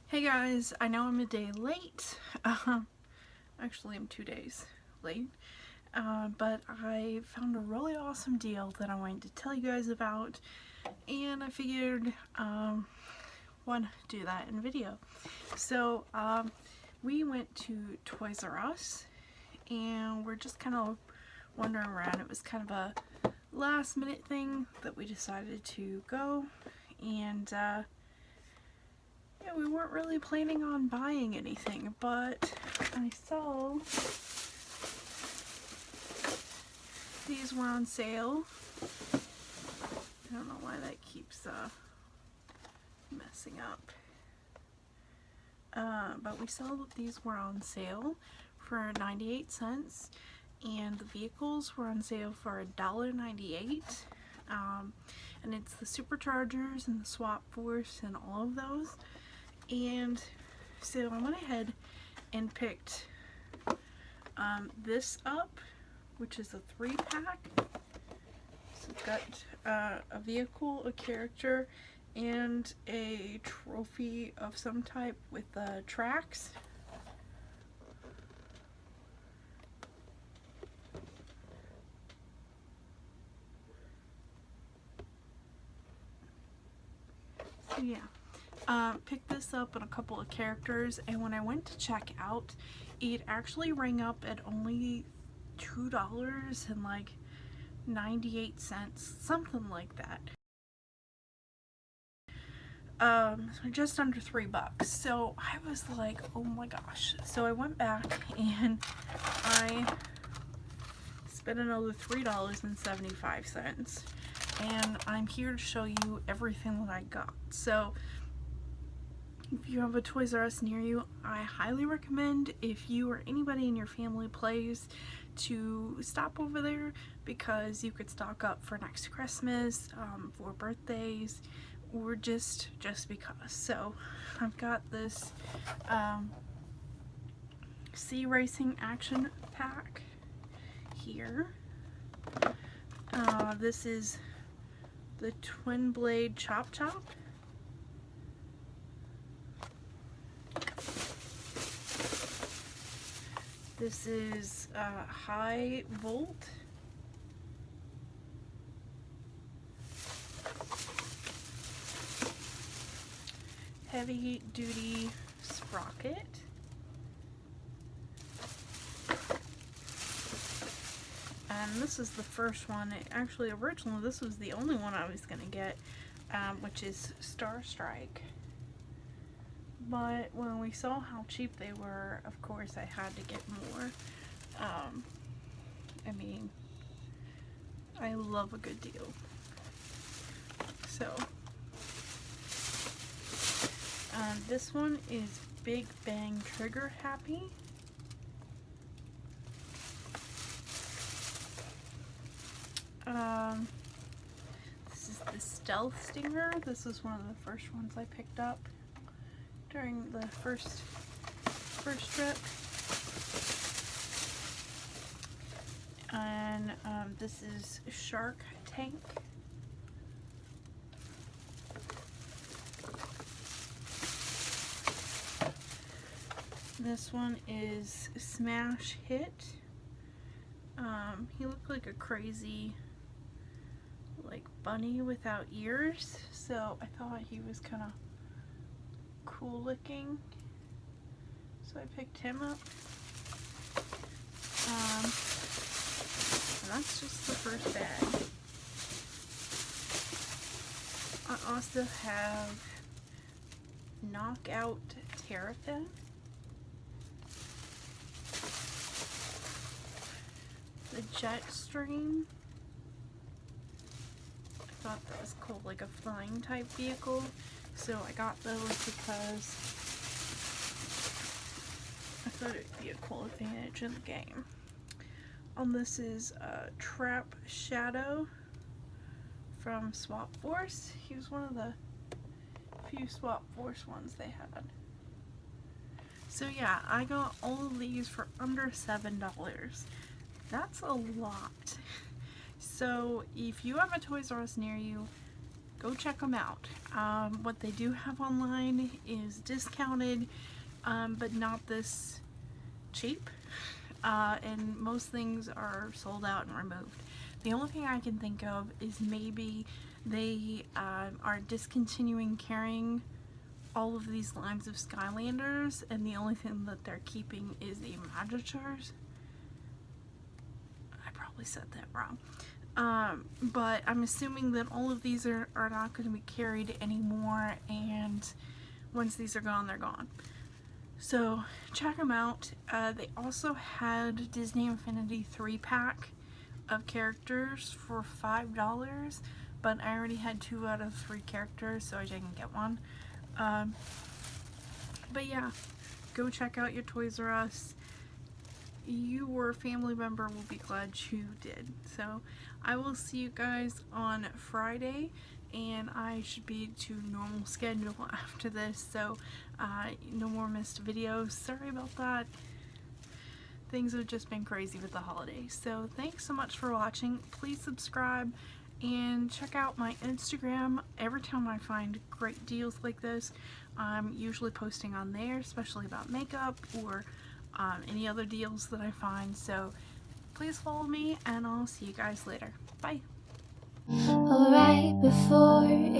Hey guys, I know I'm a day late. Actually, I'm 2 days late. But I found a really awesome deal that I wanted to tell you guys about, and I figured why not do that in video. So we went to Toys R Us, and we're just kind of wandering around. It was kind of a last minute thing that we decided to go, and yeah, we weren't really planning on buying anything, but I saw these were on sale. I don't know why that keeps messing up. But we saw that these were on sale for 98 cents, and the vehicles were on sale for $1.98. And it's the Superchargers and the Swap Force and all of those. And so I went ahead and picked this up, which is a 3-pack. So it's got a vehicle, a character, and a trophy of some type with tracks. So yeah. Picked this up and a couple of characters, and when I went to check out, it actually rang up at only $2.98, something like that. So just under $3. So I was like, oh my gosh. So I went back and I spent another $3.75, and I'm here to show you everything that I got. So if you have a Toys R Us near you, I highly recommend, if you or anybody in your family plays, to stop over there, because you could stock up for next Christmas, for birthdays, or just because. So I've got this Sea Racing Action Pack here. This is the Twin Blade Chop Chop. This is High Volt. Heavy Duty Sprocket. And this is the first one. Actually, originally this was the only one I was going to get, which is Star Strike. But when we saw how cheap they were, of course I had to get more. I mean, I love a good deal. So, this one is Big Bang Trigger Happy. This is the Stealth Stinger. This is one of the first ones I picked up during the first trip. And this is Shark Tank. This one is Smash Hit. He looked like a crazy bunny without ears, so I thought he was kind of cool looking, so I picked him up. And that's just the first bag. I also have Knockout Terrapin. The Jetstream. I thought that was cool, like a flying type vehicle. So I got those because I thought it would be a cool advantage in the game. This is Trap Shadow from Swap Force. He was one of the few Swap Force ones they had. So yeah, I got all of these for under $7. That's a lot. So if you have a Toys R Us near you, go check them out. What they do have online is discounted, but not this cheap, and most things are sold out and removed. The only thing I can think of is maybe they are discontinuing carrying all of these lines of Skylanders, and the only thing that they're keeping is the imaginators. I probably said that wrong. But I'm assuming that all of these are not going to be carried anymore, and once these are gone, they're gone. So check them out. They also had Disney Infinity 3-pack of characters for $5, but I already had 2 out of 3 characters, so I didn't get one. But yeah, go check out your Toys R Us. You or a family member will be glad you did. So I will see you guys on Friday, and I should be to normal schedule after this, so no more missed videos. Sorry about that. Things have just been crazy with the holidays. So thanks so much for watching. Please subscribe and check out my Instagram. Every time I find great deals like this, I'm usually posting on there, especially about makeup or any other deals that I find. So please follow me, and I'll see you guys later. Bye. Right before it